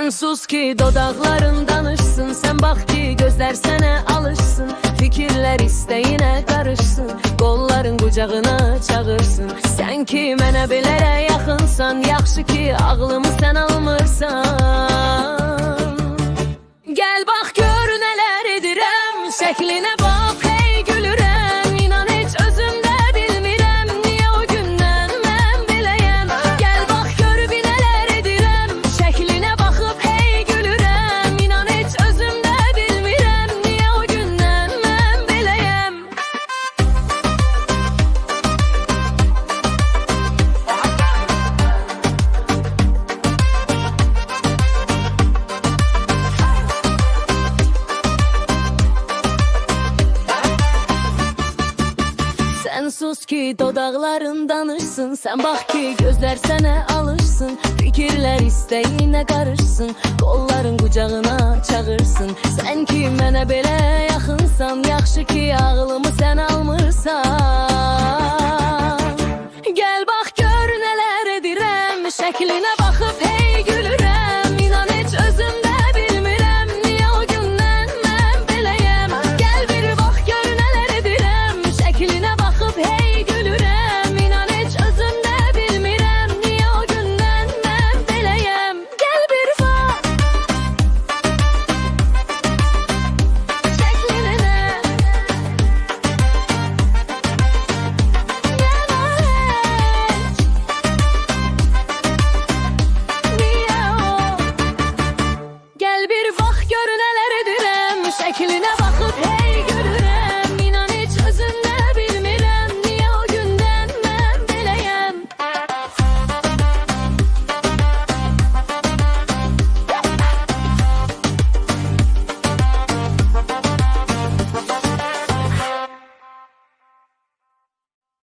Sen sus ki dodaqların danışsın, sen bax ki gözlər sənə alışsın. Fikirlər istəyinə qarışsın, qolların qucağına çağırsın. Sən ki mənə belərə yaxınsan, yaxşı ki ağlımı sən almırsan. Gəl bax gör nələr edirəm, şəklinə bax hey gülürəm. İnan heç özümdə bilmirəm, niyə o gündən mən beləyəm. Gəl bax gör bir nələr edirəm, şəklinə baxıb hey gülürəm. İnan heç özümdə bilmirəm, niyə o gündən mən beləyəm. Sen sus ki dodaqların danışsın, sen bax ki gözlər sənə alışsın. Fikirlər istəyinə qarışsın, qolların qucağına çağırsın. Sən ki mənə belə yaxınsan, yaxşı ki ağlımı